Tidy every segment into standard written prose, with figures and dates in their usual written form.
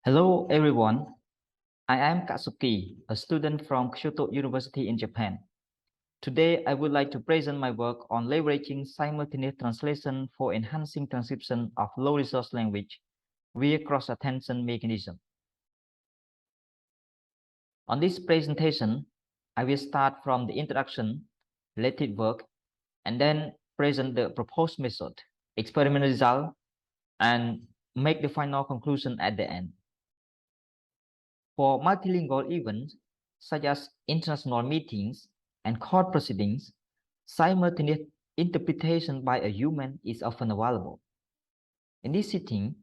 Hello everyone, I am Katsuki, a student from Kyoto University in Japan. Today I would like to present my work on leveraging simultaneous translation for enhancing transcription of low-resource language via cross-attention mechanism. On this presentation, I will start from the introduction, related work, and then present the proposed method, experimental result, and make the final conclusion at the end. For multilingual events, such as international meetings and court proceedings, simultaneous interpretation by a human is often available. In this setting,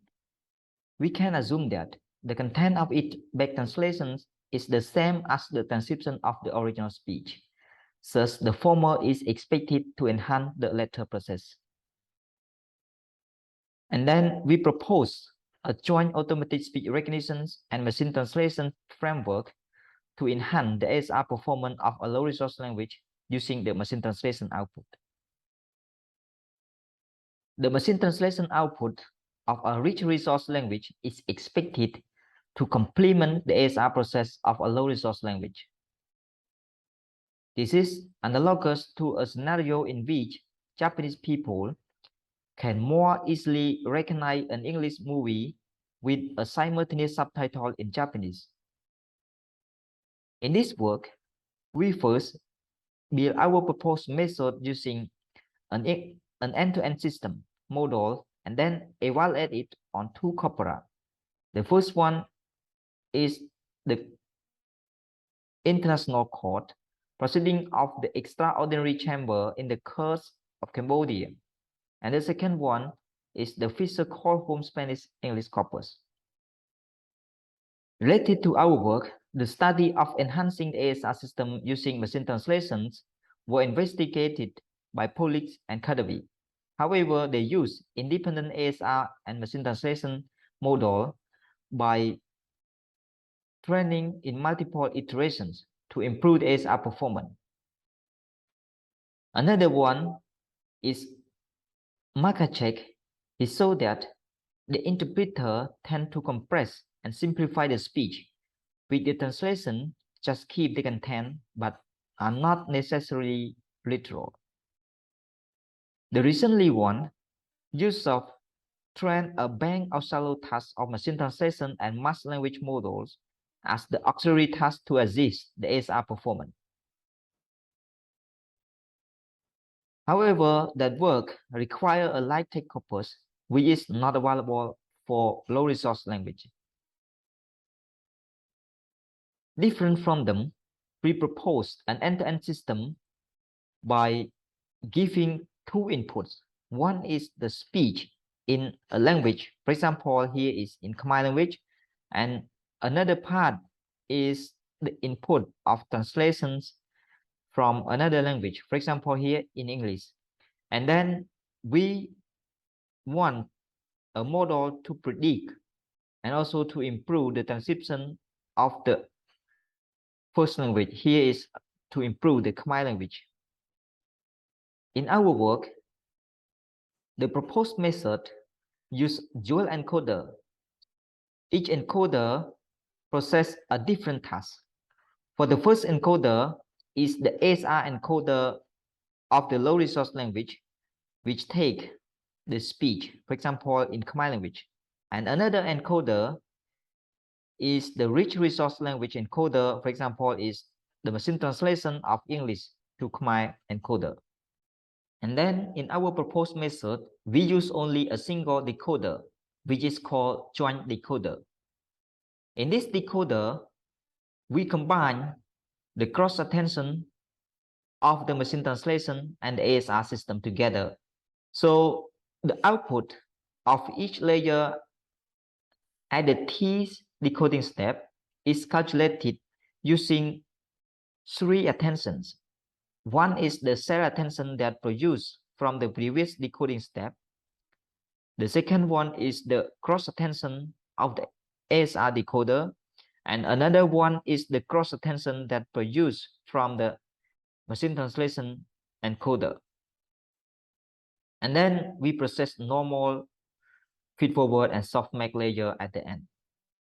we can assume that the content of each back translation is the same as the transcription of the original speech. Thus, the former is expected to enhance the latter process. And then we propose a joint automatic speech recognition and machine translation framework to enhance the ASR performance of a low-resource language using the machine translation output. The machine translation output of a rich resource language is expected to complement the ASR process of a low-resource language. This is analogous to a scenario in which Japanese people can more easily recognize an English movie with a simultaneous subtitle in Japanese. In this work, we first build our proposed method using an end-to-end system model and then evaluate it on two corpora. The first one is the International Court proceeding of the Extraordinary Chamber in the Courts of Cambodia. And the second one is the Fisher Court Home Spanish English Corpus. Related to our work, the study of enhancing the ASR system using machine translations were investigated by Polix and Kadavi. However, they use independent ASR and machine translation model by training in multiple iterations to improve the ASR performance. Another one is Makacek. He showed that the interpreter tend to compress and simplify the speech, with the translation just keep the content but are not necessarily literal. The recently one use of train a bank of shallow tasks of machine translation and mass language models as the auxiliary task to assist the ASR performance. However, that work requires a light text corpus, which is not available for low resource language. Different from them, we propose an end-to-end system by giving two inputs. One is the speech in a language. For example, here is in Khmer language, and another part is the input of translations from another language. For example, here in English. And then we want a model to predict and also to improve the transcription of the first language. Here is to improve the Khmer language. In our work, the proposed method uses dual encoder. Each encoder processes a different task. For the first encoder is the ASR encoder of the low resource language, which take the speech, for example, in Khmer language. And another encoder is the rich resource language encoder, for example, is the machine translation of English to Khmer encoder. And then in our proposed method, we use only a single decoder, which is called joint decoder. In this decoder, we combine the cross-attention of the machine translation and the ASR system together. So the output of each layer at the T decoding step is calculated using three attentions. One is the cell attention that produced from the previous decoding step. The second one is the cross attention of the ASR decoder. And another one is the cross attention that produced from the machine translation encoder. And then we process normal feed forward and softmax layer at the end.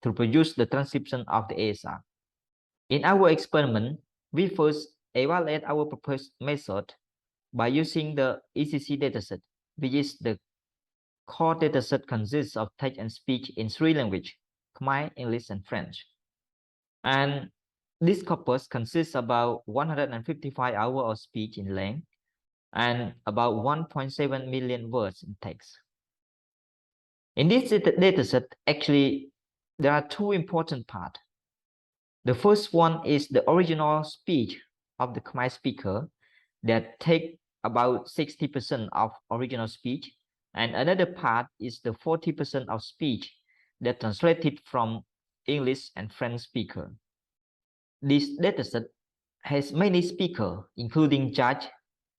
to produce the transcription of the ASR. In our experiment, we first evaluate our proposed method by using the ECC dataset, which is the core dataset consists of text and speech in three languages, Khmer, English, and French. And this corpus consists about 155 hours of speech in length and about 1.7 million words in text. In this dataset, actually, there are two important parts. The first one is the original speech of the Khmer speaker that take about 60% of original speech, and another part is the 40% of speech that translated from English and French speaker. This dataset has many speakers, including judge,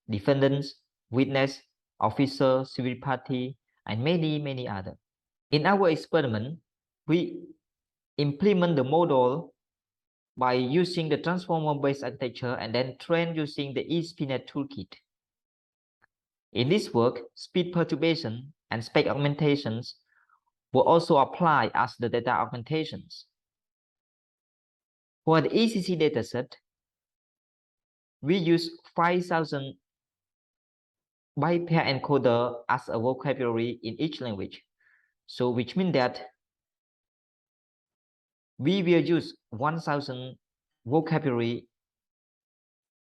defendants, witness, officer, civil party, and many others. In our experiment, we implement the model by using the transformer-based architecture and then train using the ESPnet toolkit. In this work, speed perturbation and spec augmentations were also applied as the data augmentations. For the ECC dataset, we use 5,000 byte-pair encoder as a vocabulary in each language. So which means that we will use 1,000 vocabulary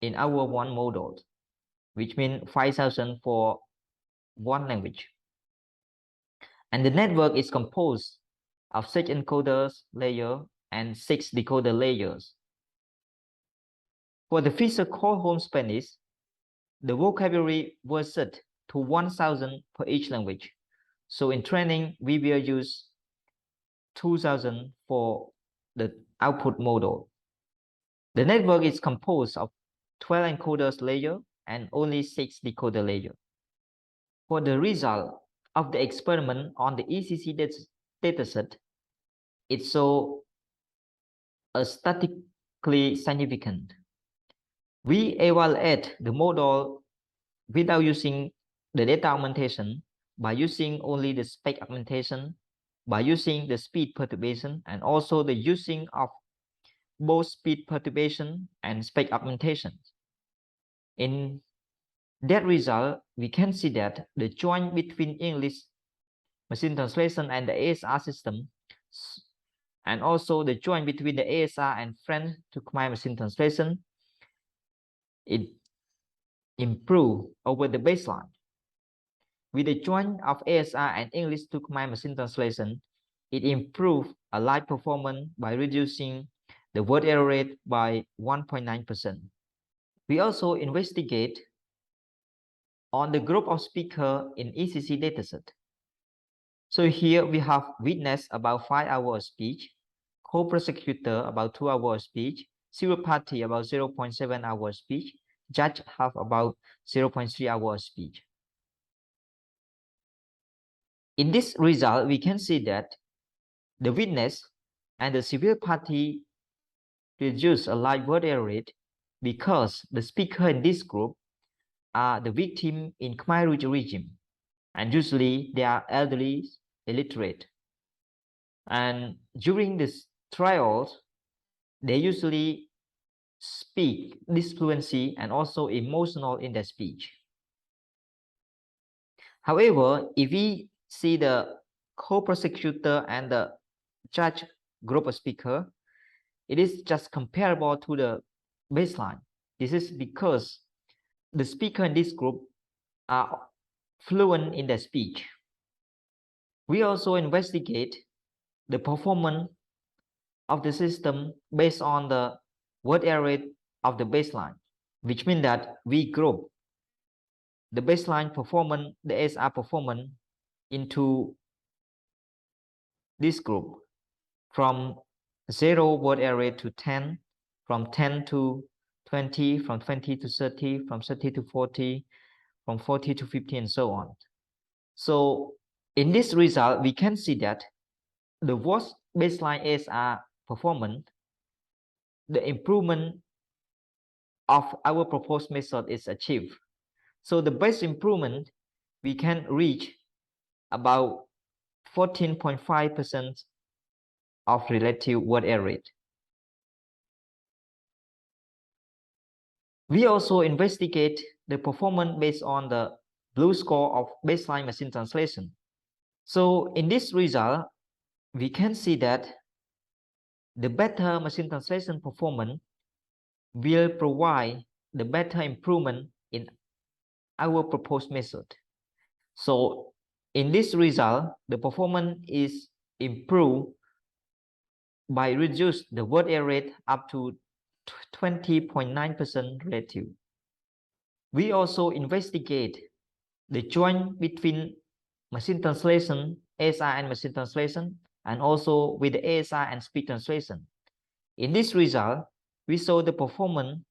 in our one model, which means 5,000 for one language. And the network is composed of 6 encoders layer and 6 decoder layers. For the Fisher Cole-Holm Spanish, the vocabulary was set to 1,000 per each language. So in training, we will use 2,000 for the output model. The network is composed of 12 encoders layer and only 6 decoder layer. For the result of the experiment on the ECC dataset, it shows a statistically significant. We evaluate the model without using the data augmentation, by using only the spec augmentation, by using the speed perturbation, and also the using of both speed perturbation and spec augmentation. In that result, we can see that the joint between English machine translation and the ASR system, and also the joint between the ASR and French to Khmer machine translation, it improved over the baseline. With the joint of ASR and English to Khmer machine translation, it improved a live performance by reducing the word error rate by 1.9%. We also investigate on the group of speakers in ECC dataset. So here we have witness about 5 hours of speech, co-prosecutor about 2 hours of speech, civil party about 0.7 hours of speech, judge have about 0.3 hours of speech. In this result, we can see that the witness and the civil party reduce a live word error rate because the speaker in this group are the victim in Khmer Rouge regime, and usually they are elderly, illiterate. And during this trials, they usually speak disfluency and also emotional in their speech. However, if we see the co-prosecutor and the judge group of speaker, it is just comparable to the baseline. This is because the speaker in this group are fluent in their speech. We also investigate the performance of the system based on the word error rate of the baseline, which means that we group the baseline performance, the ASR performance, into this group from 0 word error rate to 10, from 10 to 20, from 20 to 30, from 30 to 40, from 40 to 50, and so on. So in this result, we can see that the worst baseline ASR performance, the improvement of our proposed method is achieved. So the best improvement, we can reach about 14.5% of relative word error rate. We also investigate the performance based on the blue score of baseline machine translation. So in this result, we can see that the better machine translation performance will provide the better improvement in our proposed method. So in this result, the performance is improved by reduce the word error rate up to 20.9% relative. We also investigate the joint between machine translation, ASR and machine translation, and also with the ASR and speech translation. In this result, we saw the performance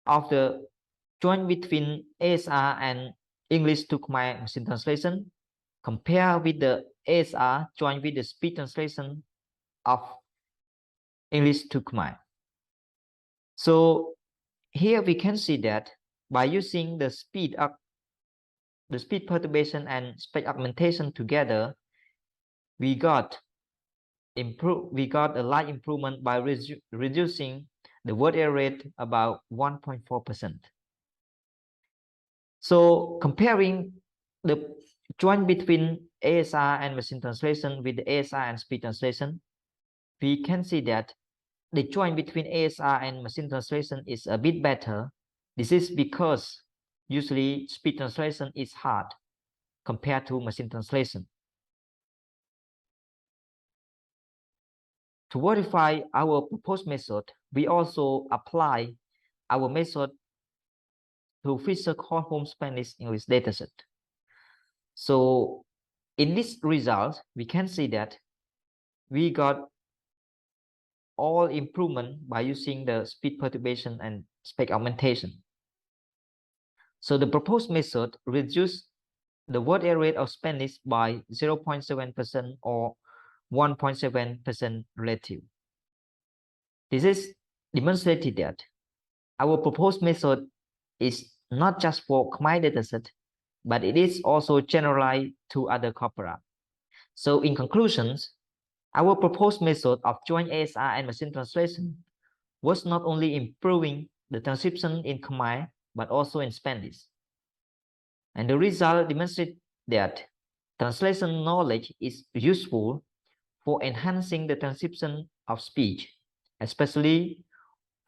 of the joint between ASR and English to Khmer machine translation compared with the ASR joined with the speech translation of English to Khmer. So here we can see that by using the speed perturbation and speech augmentation together, we got a light improvement by reducing the word error rate about 1.4%. So comparing the joint between ASR and machine translation with the ASR and speech translation, we can see that the joint between ASR and machine translation is a bit better. This is because usually speech translation is hard compared to machine translation. To verify our proposed method, we also apply our method to Fisher Call Home Spanish English dataset. So in this result, we can see that we got all improvement by using the speed perturbation and speech augmentation. So the proposed method reduced the word error rate of Spanish by 0.7% or 1.7% relative. This is demonstrated that our proposed method is not just for Khmer dataset, but it is also generalized to other corpora. So in conclusions, our proposed method of joint ASR and machine translation was not only improving the transcription in Khmer, but also in Spanish. And the result demonstrates that translation knowledge is useful for enhancing the transcription of speech, especially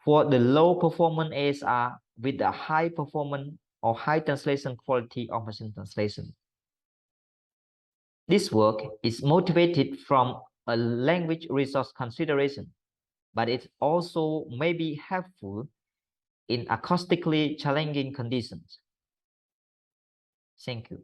for the low performance ASR with the high performance or high translation quality of machine translation. This work is motivated from a language resource consideration, but it also may be helpful in acoustically challenging conditions. Thank you.